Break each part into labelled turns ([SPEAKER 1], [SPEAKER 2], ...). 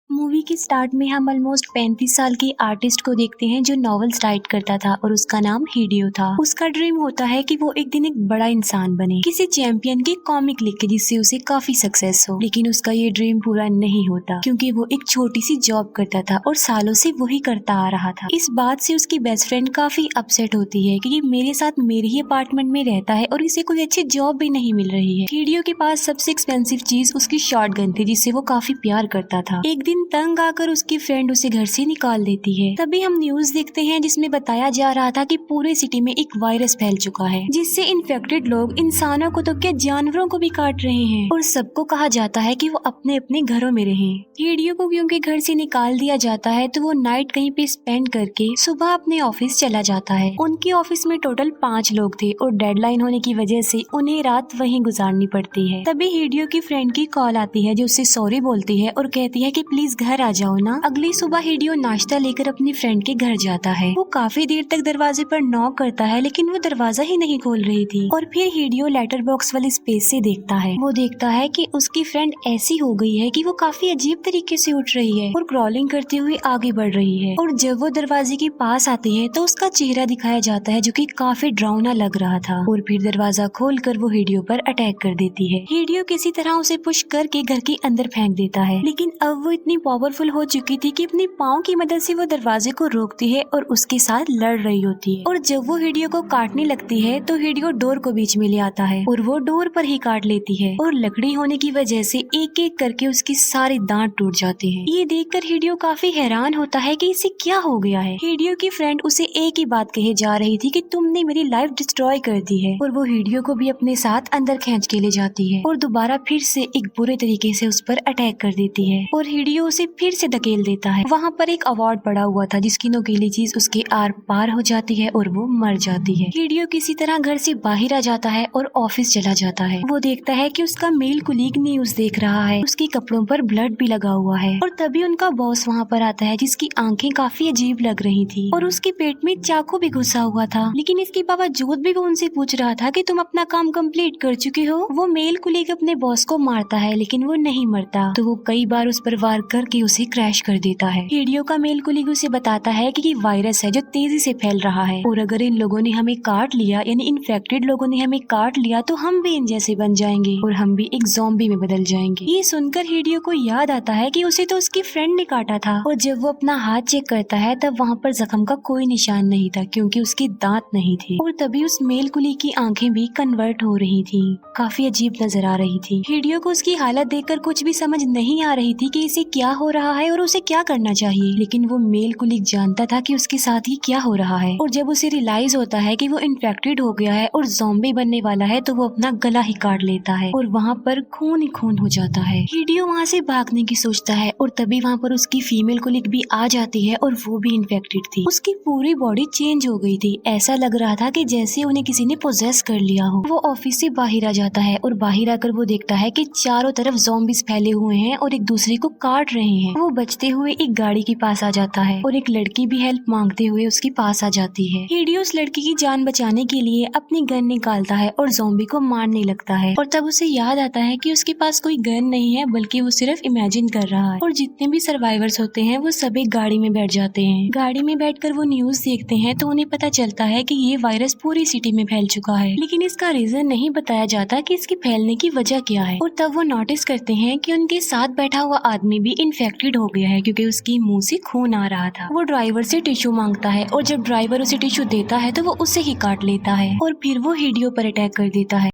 [SPEAKER 1] Movie के start में हम ऑलमोस्ट 35 साल के आर्टिस्ट को देखते हैं जो नॉवेल्स राइट करता था और उसका नाम हिडियो था। उसका ड्रीम होता है कि वो एक दिन एक बड़ा इंसान बने, किसी चैंपियन की कॉमिक लिखे जिससे उसे काफी सक्सेस हो। लेकिन उसका ये ड्रीम पूरा नहीं होता क्योंकि वो एक छोटी सी जॉब करता था और सालों से वही करता आ रहा था। इस बात से उसकी बेस्ट फ्रेंड काफी अपसेट होती है कि ये मेरे साथ मेरे ही अपार्टमेंट में रहता है और इसे कोई अच्छी जॉब भी नहीं मिल रही है। हिडियो के पास सबसे एक्सपेंसिव चीज उसकी शॉटगन थी जिससे वो काफी प्यार करता था। एक दिन तंग आकर उसकी फ्रेंड उसे घर से निकाल देती है। तभी हम न्यूज देखते हैं जिसमें बताया जा रहा था कि पूरे सिटी में एक वायरस फैल चुका है जिससे इन्फेक्टेड लोग इंसानों को तो क्या जानवरों को भी काट रहे हैं और सबको कहा जाता है कि वो अपने अपने घरों में रहें। हिडियो को क्योंकि घर से निकाल दिया जाता है तो वो नाइट कहीं पे स्पेंड करके सुबह अपने ऑफिस चला जाता है। उनके ऑफिस में टोटल 5 लोग थे और डेडलाइन होने की वजह से उन्हें रात वहीं गुजारनी पड़ती है। तभी हिडियो की फ्रेंड की कॉल आती है जो उससे सॉरी बोलती है और कहती है कि प्लीज घर आ जाओ ना। अगली सुबह हिडियो नाश्ता लेकर अपनी फ्रेंड के घर जाता है। वो काफी देर तक दरवाजे पर नॉक करता है लेकिन वो दरवाजा ही नहीं खोल रही थी और फिर हिडियो लेटर बॉक्स वाली स्पेस से देखता है। वो देखता है कि उसकी फ्रेंड ऐसी हो गई है कि वो काफी अजीब तरीके से उठ रही है और क्रॉलिंग करते हुए आगे बढ़ रही है। और जब वो दरवाजे के पास आती है तो उसका चेहरा दिखाया जाता है जो कि काफी डरावना लग रहा था और फिर दरवाजा खोलकर वो हिडियो पर अटैक कर देती है। हिडियो किसी तरह उसे पुश करके घर के अंदर फेंक देता है लेकिन अब वो इतनी पावरफुल हो चुकी थी कि अपनी पाँव की मदद से वो दरवाजे को रोकती है और उसके साथ लड़ रही होती है। और जब वो हिडियो को काटने लगती है तो हिडियो डोर को बीच में ले आता है और वो डोर पर ही काट लेती है और लकड़ी होने की वजह से एक एक करके उसकी सारे दांत टूट जाते हैं। ये देखकर हिडियो काफी हैरान होता है कि इसे क्या हो गया है। हिडियो की फ्रेंड उसे एक ही बात कहे जा रही थी कि तुमने मेरी लाइफ डिस्ट्रॉय कर दी है और वो हिडियो को भी अपने साथ अंदर खींच के ले जाती है और दोबारा फिर से एक बुरे तरीके से उस पर अटैक कर देती है और हिडियो उसे फिर से धकेल देता है। वहाँ पर एक अवार्ड पड़ा हुआ था जिसकी नोकीली चीज उसके आर पार हो जाती है और वो मर जाती है। हिडियो किसी तरह घर से बाहर आ जाता है और ऑफिस चला जाता है। वो देखता है कि उसका मेल कुलीग न्यूज देख रहा है, उसके कपड़ों पर ब्लड भी लगा हुआ है और तभी उनका बॉस वहाँ पर आता है जिसकी आंखें काफी अजीब लग रही थी और उसके पेट में चाकू भी घुसा हुआ था। लेकिन इसके बावजूद भी वो उनसे पूछ रहा था कि तुम अपना काम कंप्लीट कर चुके हो। वो मेल कुलीग अपने बॉस को मारता है लेकिन वो नहीं मरता तो वो कई बार उस पर वार करके उसे क्रैश कर देता है। हिडियो का मेल कुलीग उसे बताता है कि ये वायरस है जो तेजी से फैल रहा है और अगर इन लोगों ने हमें काट लिया यानी इन्फेक्टेड लोगों ने हमें काट लिया तो हम भी इन जैसे बन जाएंगे और हम भी एक ज़ॉम्बी में बदल जाएंगे। ये सुनकर हिडियो को याद आता है कि उसे तो उसकी फ्रेंड ने काटा था और जब वो अपना हाथ चेक करता है तब वहाँ पर जख्म का कोई निशान नहीं था क्योंकि उसके दांत नहीं थे और तभी उस मेल कुलीग की आंखें भी कन्वर्ट हो रही थी, काफी अजीब नजर आ रही थी। हिडियो को उसकी हालत देखकर कुछ भी समझ नहीं आ रही थी कि इसे क्या हो रहा है और उसे क्या करना चाहिए। लेकिन वो मेल कुलीग जानता था कि उसके साथ ही क्या हो रहा है और जब उसे रियलाइज होता है कि वो इन्फेक्टेड हो गया है और ज़ॉम्बी बनने वाला है तो वो अपना गला ही काट लेता है और वहाँ पर खून ही खून हो जाता है। हिडियो वहाँ से भागने की सोचता है और तभी वहाँ पर उसकी फीमेल कुलीग भी आ जाती है और वो भी इन्फेक्टेड थी। उसकी पूरी बॉडी चेंज हो गई थी, ऐसा लग रहा था कि जैसे उन्हें किसी ने पोजेस कर लिया हो। वो ऑफिस से बाहर आ जाता है और बाहर आकर वो देखता है कि चारों तरफ ज़ॉम्बीज फैले हुए हैं और एक दूसरे को काट रहे हैं। वो बचते हुए एक गाड़ी के पास आ जाता है और एक लड़की भी हेल्प मांगते हुए उसके पास आ जाती है। हिडियो उस लड़की की जान बचाने के लिए अपनी गन निकालता है और ज़ॉम्बी को मारने लगता है और तब उसे याद आता है कि उसके पास कोई गन नहीं है बल्कि वो सिर्फ इमेजिन कर रहा है। और जितने भी सर्वाइवर्स होते हैं वो सब एक गाड़ी में बैठ जाते हैं। गाड़ी में बैठकर वो न्यूज देखते हैं तो उन्हें पता चलता है कि ये वायरस पूरी सिटी में फैल चुका है लेकिन इसका रीजन नहीं बताया जाता कि इसके फैलने की वजह क्या है। और तब वो नोटिस करते हैं कि उनके साथ बैठा हुआ आदमी भी इन्फेक्टेड हो गया है क्योंकि उसकी मुंह से खून आ रहा था। वो ड्राइवर से टिश्यू मांगता है और जब ड्राइवर उसे टिश्यू देता है तो वो उसे ही काट लेता है और फिर वो हिडियो पर अटैक कर देता है।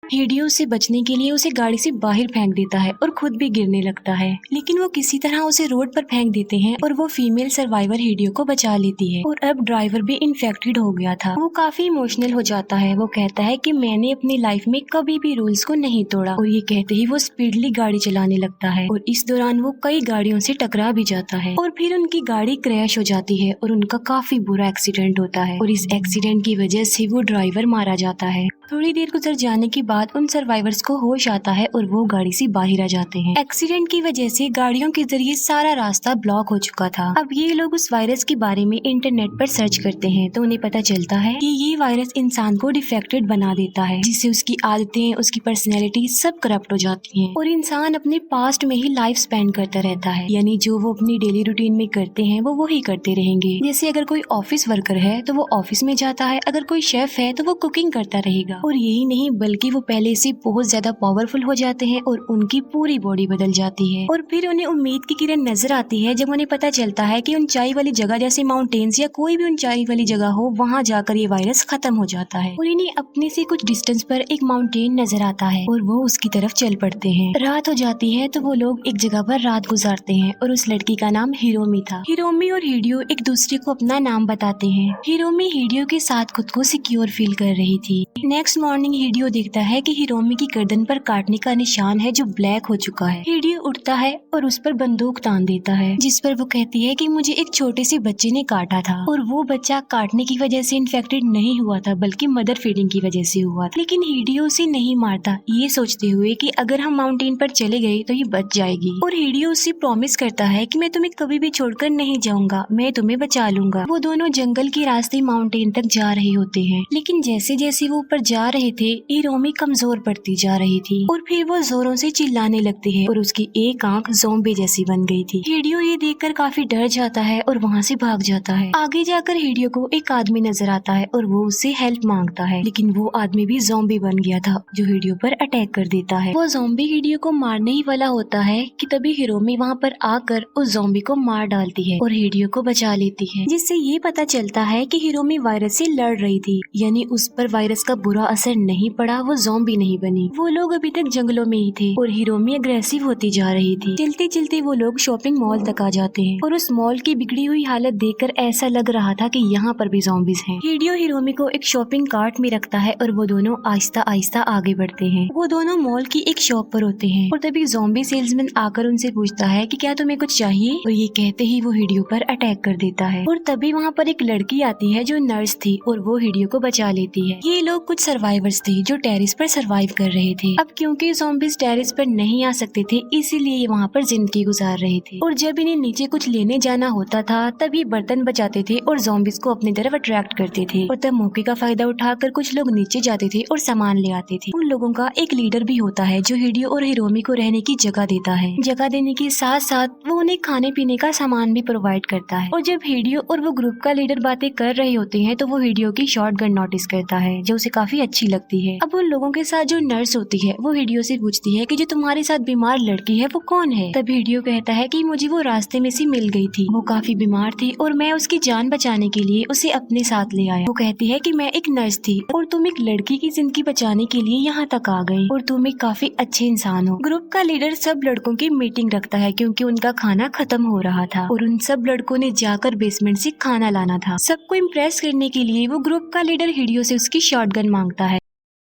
[SPEAKER 1] हिडियो से बचने के लिए उसे गाड़ी से बाहर फेंक देता है और खुद भी गिरने लगता है लेकिन वो किसी तरह उसे रोड पर फेंक देते हैं और वो फीमेल सर्वाइवर हिडियो को बचा लेती है। और अब ड्राइवर भी इन्फेक्टेड हो गया था। वो काफी इमोशनल हो जाता है। वो कहता है कि मैंने अपनी लाइफ में कभी भी रूल्स को नहीं तोड़ा और ये कहते ही वो स्पीडली गाड़ी चलाने लगता है और इस दौरान वो कई गाड़ियों से टकरा भी जाता है और फिर उनकी गाड़ी क्रैश हो जाती है और उनका काफी बुरा एक्सीडेंट होता है और इस एक्सीडेंट की वजह से वो ड्राइवर मारा जाता है। थोड़ी देर गुजर जाने के बाद बाद उन सर्वाइवर्स को होश आता है और वो गाड़ी से बाहर आ जाते हैं। एक्सीडेंट की वजह से गाड़ियों के जरिए सारा रास्ता ब्लॉक हो चुका था। अब ये लोग उस वायरस के बारे में इंटरनेट पर सर्च करते हैं तो उन्हें पता चलता है कि ये वायरस इंसान को डिफेक्टेड बना देता है, जिससे उसकी आदतें, उसकी पर्सनैलिटी सब करप्ट हो जाती हैं और इंसान अपने पास्ट में ही लाइफ स्पेंड करता रहता है। यानी जो वो अपनी डेली रूटीन में करते हैं वो वही करते रहेंगे। जैसे अगर कोई ऑफिस वर्कर है तो वो ऑफिस में जाता है, अगर कोई शेफ है तो वो कुकिंग करता रहेगा। और यही नहीं बल्कि वो पहले से बहुत ज्यादा पावरफुल हो जाते हैं और उनकी पूरी बॉडी बदल जाती है। और फिर उन्हें उम्मीद की किरण नजर आती है जब उन्हें पता चलता है कि ऊंचाई वाली जगह जैसे माउंटेन्स या कोई भी ऊंचाई वाली जगह हो, वहाँ जाकर ये वायरस खत्म हो जाता है। और इन्हें अपने से कुछ डिस्टेंस पर एक माउंटेन नजर आता है और वो उसकी तरफ चल पड़ते हैं। रात हो जाती है तो वो लोग एक जगह पर रात गुजारते हैं और उस लड़की का नाम हिरोमी था। हिरोमी और हिडियो एक दूसरे को अपना नाम बताते हैं। हिरोमी हिडियो के साथ खुद को सिक्योर फील कर रही थी। नेक्स्ट मॉर्निंग हिडियो देखता है कि हिरोमी की गर्दन पर काटने का निशान है जो ब्लैक हो चुका है। हिडियो उठता है और उस पर बंदूक तान देता है, जिस पर वो कहती है कि मुझे एक छोटे से बच्चे ने काटा था और वो बच्चा काटने की वजह से इन्फेक्टेड नहीं हुआ था बल्कि मदर फीडिंग की वजह से हुआ था। लेकिन हिडियो उसे नहीं मारता, ये सोचते हुए कि अगर हम माउंटेन पर चले गए तो ये बच जाएगी। और हिडियो उससे प्रॉमिस करता है कि मैं तुम्हें कभी भी छोड़कर नहीं जाऊंगा, मैं तुम्हें बचा लूंगा। वो दोनों जंगल के रास्ते माउंटेन तक जा रहे होते हैं, लेकिन जैसे जैसे वो ऊपर जा रहे थे हिरोमी कमजोर पड़ती जा रही थी और फिर वो जोरों से चिल्लाने लगती है और उसकी एक आंख ज़ॉम्बी जैसी बन गई थी। हिडियो ये देखकर काफी डर जाता है और वहाँ से भाग जाता है। आगे जाकर हिडियो को एक आदमी नजर आता है और वो उससे हेल्प मांगता है, लेकिन वो आदमी भी ज़ॉम्बी बन गया था जो हिडियो पर अटैक कर देता है। वो ज़ॉम्बी हिडियो को मारने ही वाला होता है कि तभी हिरोमी वहाँ पर आकर उस ज़ॉम्बी को मार डालती है और हिडियो को बचा लेती है, जिससे ये पता चलता है कि हिरोमी वायरस से लड़ रही थी, यानी उस पर वायरस का बुरा असर नहीं पड़ा, वो ज़ॉम्बी नहीं बनी। वो लोग अभी तक जंगलों में ही थे और हिरोमी अग्रेसिव होती जा रही थी। चलते चलते वो लोग शॉपिंग मॉल तक आ जाते हैं और उस मॉल की बिगड़ी हुई हालत देखकर ऐसा लग रहा था कि यहाँ पर भी ज़ॉम्बीज हैं। हिडियो हिरोमी को एक शॉपिंग कार्ट में रखता है और वो दोनों आहिस्ता आहिस्ता आगे बढ़ते हैं। वो दोनों मॉल की एक शॉप पर होते हैं और तभी ज़ॉम्बी सेल्समैन आकर उनसे पूछता है कि क्या तुम्हें कुछ चाहिए, और ये कहते ही वो हिडियो पर अटैक कर देता है। और तभी वहाँ पर एक लड़की आती है जो नर्स थी और वो हिडियो को बचा लेती है। ये लोग कुछ सर्वाइवर्स थे जो टेरिस पर सर्वाइव कर रहे थे। अब क्योंकि ज़ॉम्बीज टेरिस पर नहीं आ सकते थे इसीलिए ये वहाँ पर जिंदगी गुजार रहे थे। और जब इन्हें नीचे कुछ लेने जाना होता था तब ये बर्तन बचाते थे और ज़ॉम्बीज को अपनी तरफ अट्रैक्ट करते थे। और तब मौके का फायदा उठाकर कुछ लोग नीचे जाते थे और सामान ले आते थे। उन लोगों का एक लीडर भी होता है जो हिडियो और हिरोमी को रहने की जगह देता है। जगह देने के साथ साथ वो उन्हें खाने पीने का सामान भी प्रोवाइड करता है। और जब हिडियो और वो ग्रुप का लीडर बातें कर रहे होते हैं तो वो हिडियो की शॉर्ट गन नोटिस करता है जो उसे काफी अच्छी लगती है। अब उन लोगों के साथ जो नर्स होती है वो हिडियो से पूछती है कि जो तुम्हारे साथ बीमार लड़की है वो कौन है। तब हिडियो कहता है कि मुझे वो रास्ते में से मिल गई थी, वो काफी बीमार थी और मैं उसकी जान बचाने के लिए उसे अपने साथ ले आया। वो कहती है कि मैं एक नर्स थी और तुम एक लड़की की जिंदगी बचाने के लिए यहाँ तक आ गई और तुम एक काफी अच्छे इंसान हो। ग्रुप का लीडर सब लड़कों की मीटिंग रखता है क्योंकि उनका खाना खत्म हो रहा था और उन सब लड़कों ने जाकर बेसमेंट से खाना लाना था। सबको इम्प्रेस करने के लिए वो ग्रुप का लीडर हिडियो से उसकी शॉटगन मांगता है,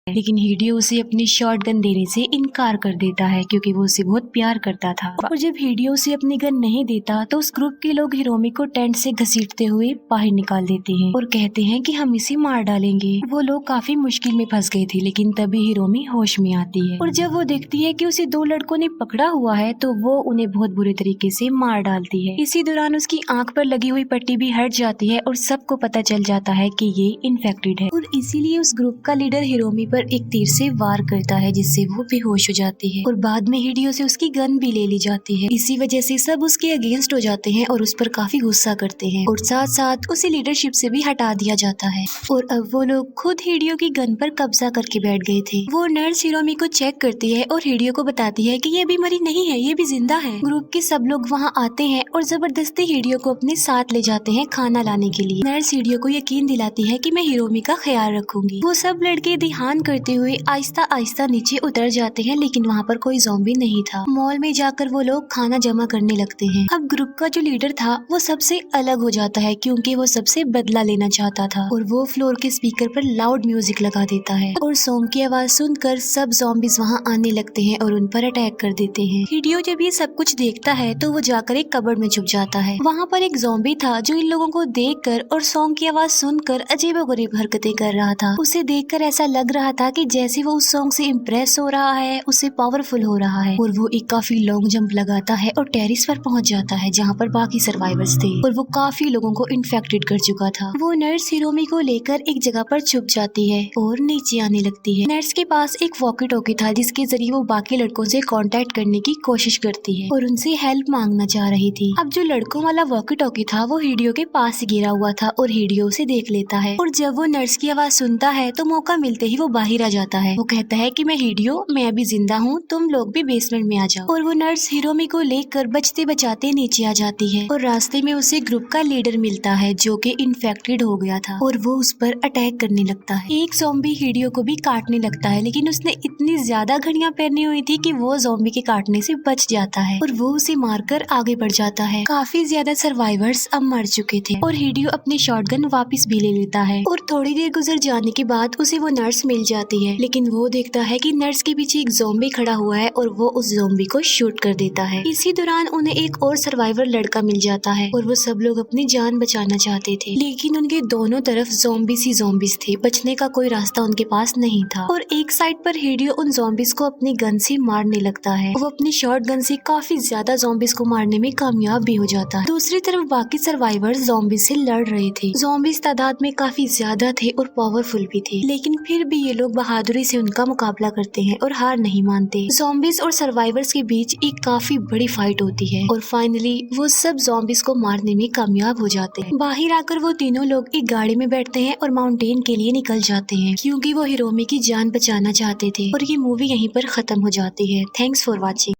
[SPEAKER 1] लेकिन हिडियो उसे अपनी शॉटगन देने से इनकार कर देता है क्योंकि वो उसे बहुत प्यार करता था। और जब हिडियो उसे अपनी गन नहीं देता तो उस ग्रुप के लोग हिरोमी को टेंट से घसीटते हुए बाहर निकाल देते हैं और कहते हैं कि हम इसे मार डालेंगे। वो लोग काफी मुश्किल में फंस गए थे, लेकिन तभी हिरोमी होश में आती है और जब वो देखती है कि उसे दो लड़कों ने पकड़ा हुआ है तो वो उन्हें बहुत बुरे तरीके से मार डालती है। इसी दौरान उसकी आंख पर लगी हुई पट्टी भी हट जाती है और सबको पता चल जाता है कि ये इन्फेक्टेड है और इसीलिए उस ग्रुप का लीडर हिरोमी पर एक तीर से वार करता है जिससे वो बेहोश हो जाती है और बाद में हिडियो से उसकी गन भी ले ली जाती है। इसी वजह से सब उसके अगेंस्ट हो जाते हैं और उस पर काफी गुस्सा करते हैं और साथ साथ उसे लीडरशिप से भी हटा दिया जाता है। और अब वो लोग खुद हिडियो की गन पर कब्जा करके बैठ गए थे। वो नर्स हिरोमी को चेक करती है और हिडियो को बताती है कि ये अभी मरी नहीं है, ये भी जिंदा है। ग्रुप के सब लोग वहाँ आते हैं और जबरदस्ती हिडियो को अपने साथ ले जाते हैं खाना लाने के लिए। नर्स हिडियो को यकीन दिलाती है कि मैं हिरोमी का ख्याल रखूंगी। वो सब लड़के ध्यान करते हुए आहिस्ता आहिस्ता नीचे उतर जाते हैं, लेकिन वहाँ पर कोई ज़ॉम्बी नहीं था। मॉल में जाकर वो लोग खाना जमा करने लगते हैं। अब ग्रुप का जो लीडर था वो सबसे अलग हो जाता है क्योंकि वो सबसे बदला लेना चाहता था और वो फ्लोर के स्पीकर पर लाउड म्यूजिक लगा देता है और सॉन्ग की आवाज सुनकर सब ज़ॉम्बीज वहाँ आने लगते हैं और उन पर अटैक कर देते हैं। हिडियो जब ये सब कुछ देखता है तो वो जाकर एक कबर्ड में छुप जाता है। वहाँ पर एक ज़ॉम्बी था जो इन लोगों को देखकर और सॉन्ग की आवाज सुनकर अजीबोगरीब हरकतें कर रहा था। उसे देखकर ऐसा लग रहा था कि जैसे वो उस सॉन्ग से इम्प्रेस हो रहा है, उससे पावरफुल हो रहा है और वो एक काफी लॉन्ग जंप लगाता है और टेरिस पर पहुंच जाता है जहाँ पर बाकी सर्वाइवर्स थे और वो काफी लोगों को इन्फेक्टेड कर चुका था। वो नर्स हिरोमी को लेकर एक जगह पर छुप जाती है और नीचे आने लगती है। नर्स के पास एक वॉकी टॉकी था जिसके जरिए वो बाकी लड़कों से कांटेक्ट करने की कोशिश करती है और उनसे हेल्प मांगना चाह रही थी। अब जो लड़कों वाला वॉकी टॉकी था वो हिडियो के पास ही गिरा हुआ था और हिडियो उसे देख लेता है और जब वो नर्स की आवाज सुनता है तो मौका मिलते ही वो बाहर आ जाता है। वो कहता है कि मैं हिडियो, मैं अभी जिंदा हूँ, तुम लोग भी बेसमेंट में आ जाओ। और वो नर्स हिरोमी को लेकर बचते बचाते नीचे आ जाती है और रास्ते में उसे ग्रुप का लीडर मिलता है जो कि इन्फेक्टेड हो गया था और वो उस पर अटैक करने लगता है। एक ज़ॉम्बी हिडियो को भी काटने लगता है लेकिन उसने इतनी ज्यादा घड़ियां पहनी हुई थी कि वो ज़ॉम्बी के काटने से बच जाता है और वो उसे मारकर आगे बढ़ जाता है। काफी ज्यादा सर्वाइवर्स अब मर चुके थे और हिडियो अपनी शॉटगन वापस भी ले लेता है और थोड़ी देर गुजर जाने के बाद उसे वो नर्स मिल जाती है लेकिन वो देखता है कि नर्स के पीछे एक ज़ॉम्बी खड़ा हुआ है और वो उस ज़ॉम्बी को शूट कर देता है। इसी दौरान उन्हें एक और सर्वाइवर लड़का मिल जाता है और वो सब लोग अपनी जान बचाना चाहते थे लेकिन उनके दोनों तरफ ज़ॉम्बीज़ ही ज़ॉम्बीज़ थे, बचने का कोई रास्ता उनके पास नहीं था। और एक साइड पर हिडियो उन ज़ॉम्बीज़ को अपनी गन से मारने लगता है। वो अपनी शॉर्ट गन से काफी ज्यादा ज़ॉम्बीज़ को मारने में कामयाब भी हो जाता है। दूसरी तरफ बाकी सर्वाइवर्स ज़ॉम्बीज़ से लड़ रहे थे। ज़ॉम्बीज़ तादाद में काफी ज्यादा थे और पावरफुल भी थे लेकिन फिर भी ये लोग बहादुरी से उनका मुकाबला करते हैं और हार नहीं मानते। ज़ॉम्बीज़ और सर्वाइवर्स के बीच एक काफी बड़ी फाइट होती है और फाइनली वो सब ज़ॉम्बीज़ को मारने में कामयाब हो जाते हैं। बाहर आकर वो तीनों लोग एक गाड़ी में बैठते हैं और माउंटेन के लिए निकल जाते हैं क्योंकि वो हिरोमी की जान बचाना चाहते थे। और ये मूवी यहीं पर खत्म हो जाती है। Thanks for watching.